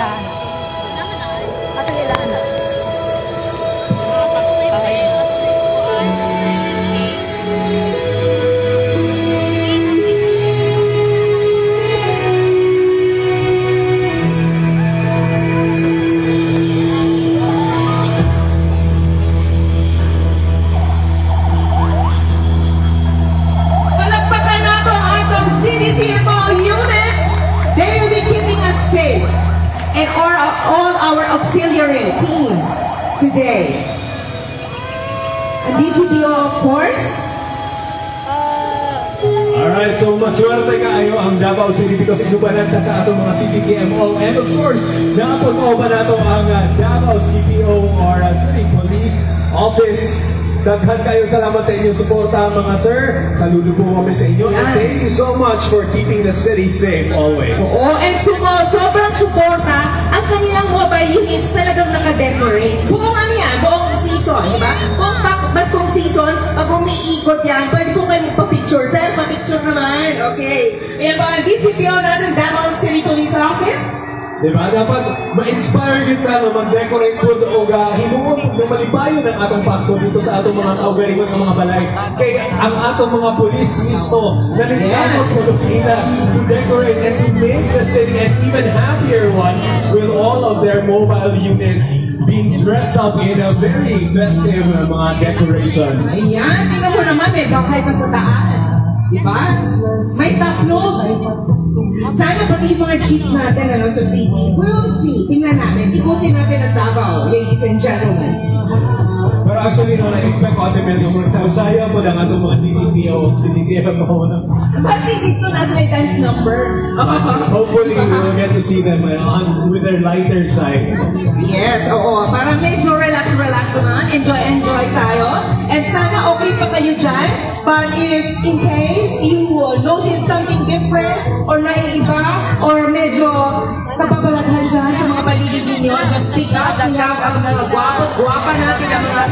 ilaan. Asa ilaan na? And all our auxiliary team today. And DCPO, of course. Alright, so maswerte kayo ang Davao City because isubananta sa atong mga CCTMO. And of course, napag-oba na ito ang Davao CPO or City Police Office. Daghan kayo salamat sa inyong suporta mga sir. Saludo po kami sa inyo. And thank you so much for keeping the city safe always. Oo, and sobrang suporta ang kanilang mobile units talagang naka-decorate. Buong ano yan, buong season, di ba? Buong bastong season, pag umiikot yan, pwede po kayo magpa-picture. Sir, pa-picture naman. Okay. Ayan pa ang DCPO natin, Davao City Police Office. Diba? Dapat ma-inspire kita na mag-decorate po o himuon na malipayo ng atong Pasko dito sa atong mga kaugalingon ng mga balay. Kaya ang atong mga polis mismo nalilapot sa Pilipinas to decorate and to make the city an even happier one with all of their mobile units being dressed up in a very festive mga decorations. Ayan, tingnan mo naman, may bangkay pa sa taas. Diba? May taplog. Sana pati yung mga jeep natin sa city. We'll see. Tingnan natin. Ikutin natin ang Davao, ladies and gentlemen. Pero actually, no, na-expect ko ate Mel, sa usaya mo lang itong mga DCPO, CCTMO. Kasi dito nasa may dance number. Hopefully, we'll get to see them with their lighter side. Yes, oo. Parang medyo relax na. Enjoy tayo. And sana okay pa kayo dyan. But if in case you notice something different or naiiba or medyo napapalathan dyan sa mga paligid ninyo, just speak up. We have ang mga guwapa natin, ang mga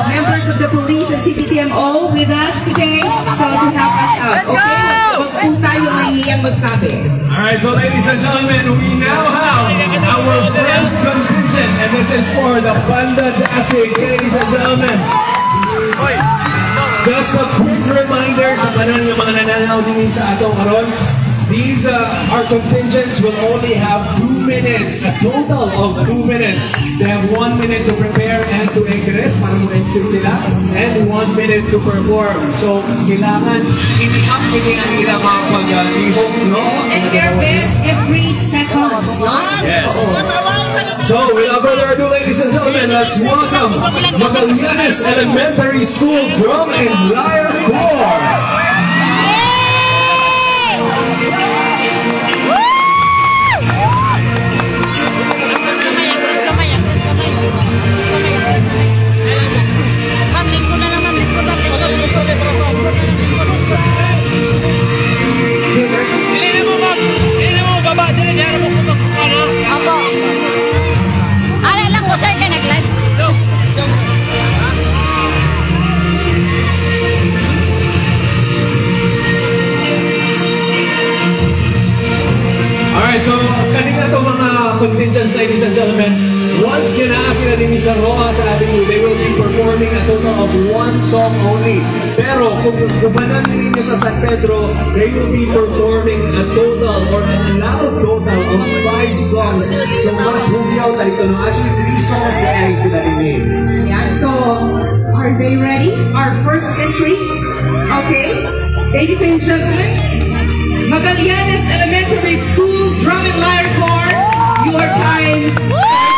members of the police and CCTMO with us today so to help us out. Okay? Huwag po tayo mahihiyang magsabi. Alright, so ladies and gentlemen, we now have our first contingent and this is for the Banda Dasig, ladies and gentlemen. Just a quick reminder sa kanan yung mga nananaw din sa atong karon. These our contingents will only have 2 minutes, a total of 2 minutes. They have 1 minute to prepare and to ingress para mo-exit sila, and 1 minute to perform. So, kailangan i-up nila ang ilang mga pag-ihog, no? And their best every second. Yes. So, without further ado, ladies and gentlemen, let's welcome Magallanes Elementary School Drum and Lyre Corps. So, kanina to mga contingents, ladies and gentlemen, once ginaa sila ni Misa Roa sa ating they will be performing a total of 1 song only. Pero kung kumanan ninyo sa San Pedro, they will be performing a total or an allowed total of 5 songs. So, mas hugyaw tayo ito. Actually, 3 songs na ay sila rin. Yeah, so, are they ready? Our first entry? Okay. Ladies and gentlemen, Magallanes Elementary School Drum and Lyre Corps, your time starts.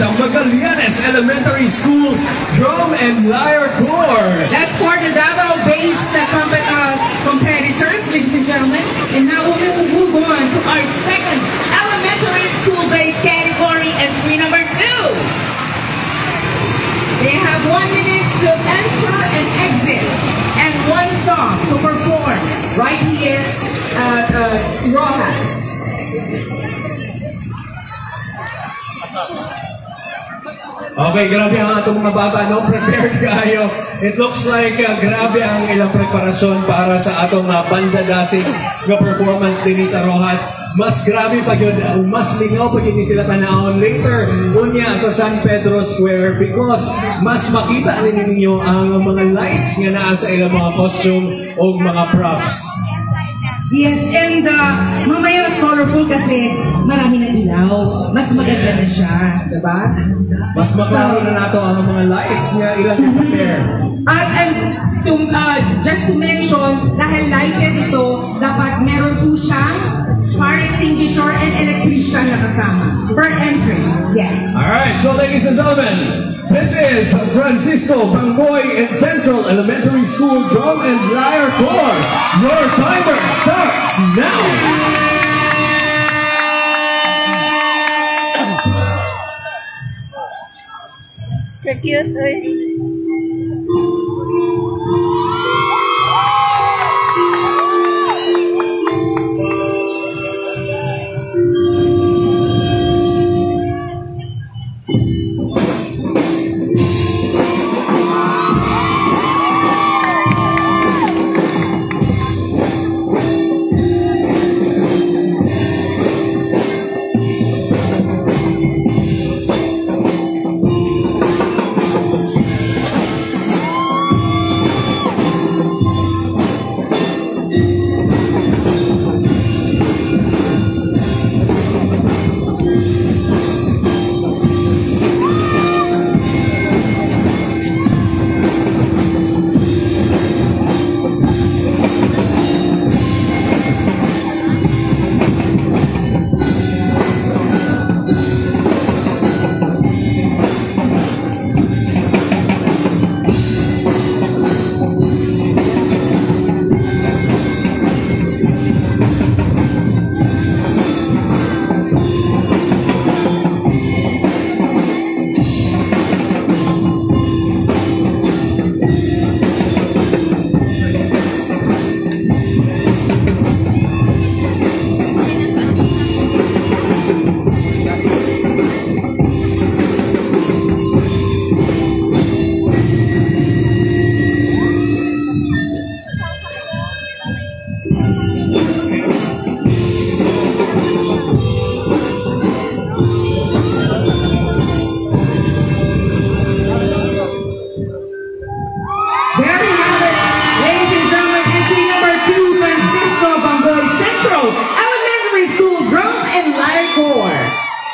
ang Magallanes Elementary School Drum and Lyre Corps. That's for the Davao-based competitors, ladies and gentlemen. And now we will move on to our second elementary school-based category, entry number 2. They have 1 minute to enter and exit, and 1 song to perform right here at Rojas. Okay, grabe ang atong mga bata, no? Prepared kayo. It looks like grabe ang ilang preparasyon para sa atong pandadasig na performance din sa Rojas. Mas grabe pa yun, mas lingaw pa yun sila tanahon later unya sa San Pedro Square because mas makita ninyo ang mga lights nga naa sa ilang mga costume o mga props. Yes, and mamaya mas colorful kasi marami na ilaw. Mas maganda na siya, diba? Mas maklaro na nato ang mga lights nga ilang prepare. And just to mention, dahil lighted ito, dapat meron po siyang fire extinguisher and electrician na kasama per entry. Yes. Alright, so ladies and gentlemen, this is Francisco Bangoy and Central Elementary School Drum and Lyre Corps. Your timer starts now. So cute, oy.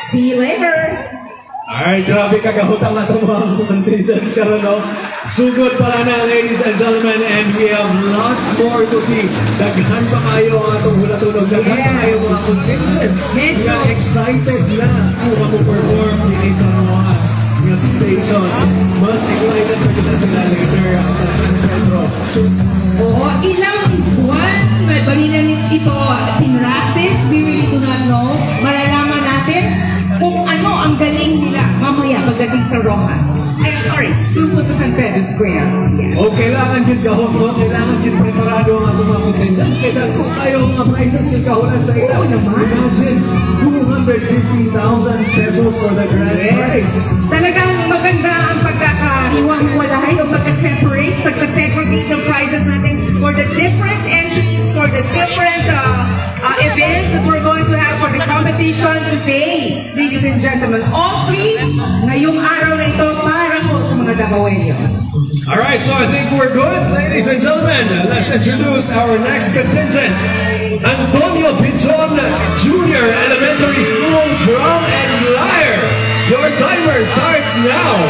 See you later! Alright, grabe kagahutang na itong mga contingents karon, no? Sugod pala na, ladies and gentlemen, and we have lots more to see. Daghan pa kayo ang atong hulatunog. Daghan pa kayo mga contingents. We are excited na kung mag-perform din sa Rojas yung station. Mas excited pa kita sila later sa San Pedro. Oo, ilang buwan, balina ito, pinractice, we really do not know. Malalaman natin kung ano ang galing nila mamaya pagdating sa Rojas. Ay, sorry, doon po sa San Pedro Square. Yes. O, kailangan din kahon mo, kailangan din preparado ang ating mga contingents. Kaya kung tayo mga prizes ng kahulan sa ilaw, imagine 250,000 pesos for the grand prize. Talagang maganda ang pagkakahiwa-hiwalay o pagka-segregate ng prizes natin for the different entries, for the different events that we're going to have for the competition today. Ladies and gentlemen, all three ngayong araw na ito para po sa mga Davaoenyo. Alright, so I think we're good. Ladies and gentlemen, let's introduce our next contingent. Antonio Pichon Junior Elementary School Drum and Lyre. Your timer starts now.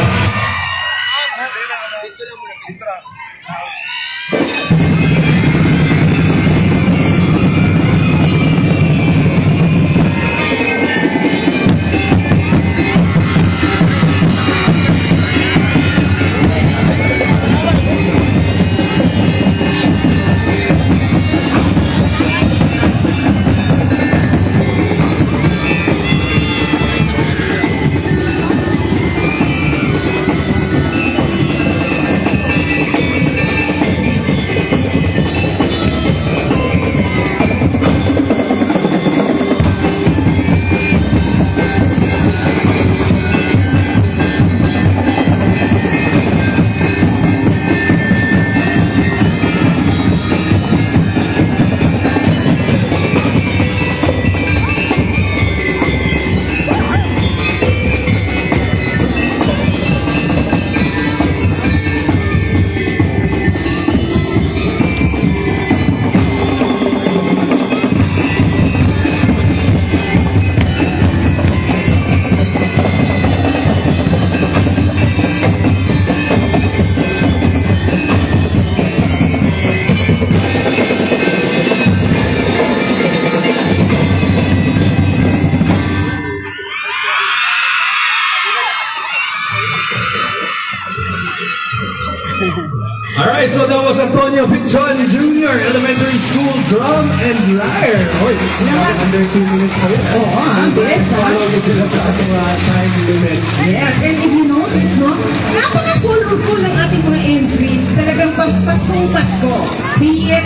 Alright, so that was Antonio Pinchon Jr. Elementary School Drum and Lyre. Oy, under 2 minutes pa rin. Oo, ang bilis, ha? Follow ko sila sa ating time limit. Yes, and if you notice, no, napaka-colorful ng ating mga entries. Talagang Pasko. Be it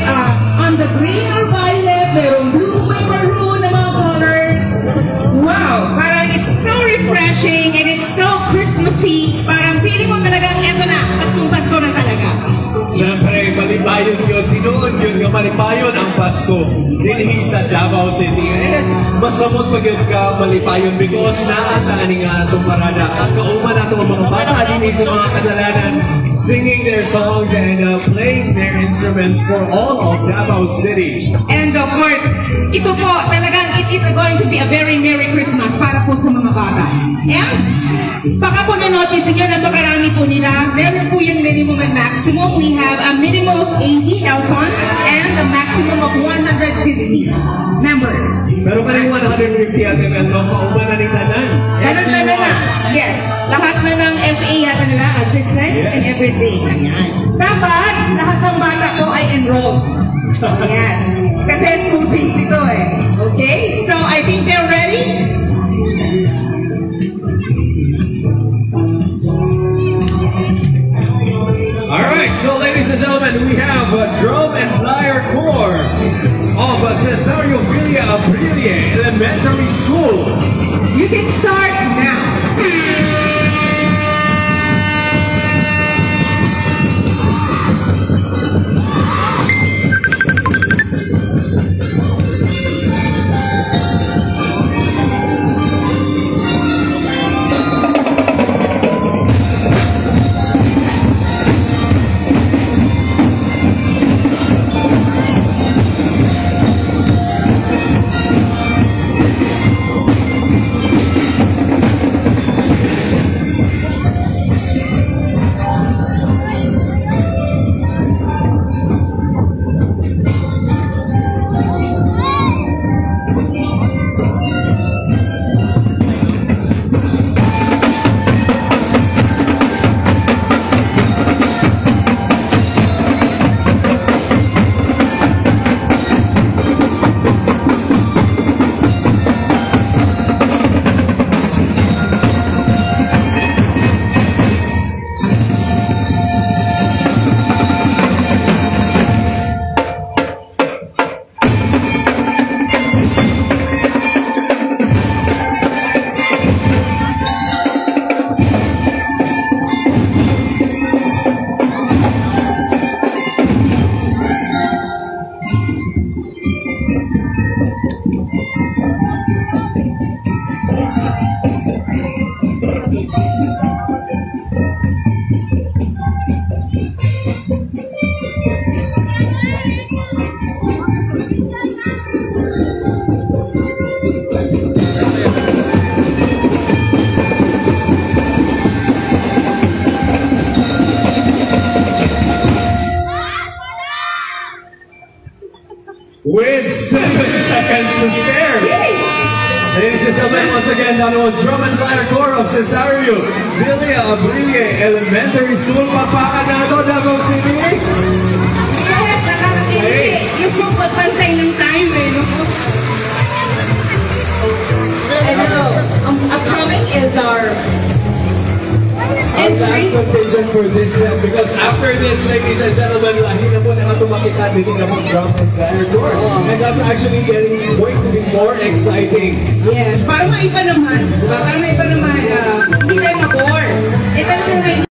on the green or violet, merong blue, may maroon na mga colors. Wow, parang it's so refreshing and it's so Christmassy. Parang feeling mo talagang eto na, Pasko na talaga. Siyempre, malibayon yun. Sinuod yun nga malibayon ang Pasko. Dinhi sa Davao City. Masamot pag yun ka malibayon because naataani nga itong parada. Ang kauman natin ang mga bata din sa mga kadalanan singing their songs and playing their instruments for all of Davao City. And of course, ito po, talagang it is going to be a very Merry Christmas para po sa mga bata. And, baka po na-notice nyo, napakarami po nila. Meron po yung minimum and maximum. We have a minimum of 80 Elton and a maximum of 150 members. Pero pa rin 150 atin ang mga kauman na nitanan. Ganun na. Yes. Lahat na ng FA yata nila, assistance and everything. Ayan. Dapat, lahat ng bata ko ay enrolled. Yes. Kasi school-based ito eh. Okay? So, I think they're ready. Alright, so ladies and gentlemen, we have a Drum and Lyre Corps of Cesario Villa Aprilie Elementary School. You can start now. With 7 seconds to spare. Ladies and gentlemen, once again, that was Drum and Lyre Corps of Cesario Villa Aprilie Elementary School. Papakan na ito, Davao City. Yes, nakakakilig. Yung pong pagpantay ng time eh, no? Hello. Upcoming is our Our last contingent for this set, because after this, ladies and gentlemen, lahi na po na tumakita dito na po Drum and Lyre Corps. And that's actually going to be more exciting. Yes, para maiba naman. Para maiba naman, hindi tayo mag-board. Ito naman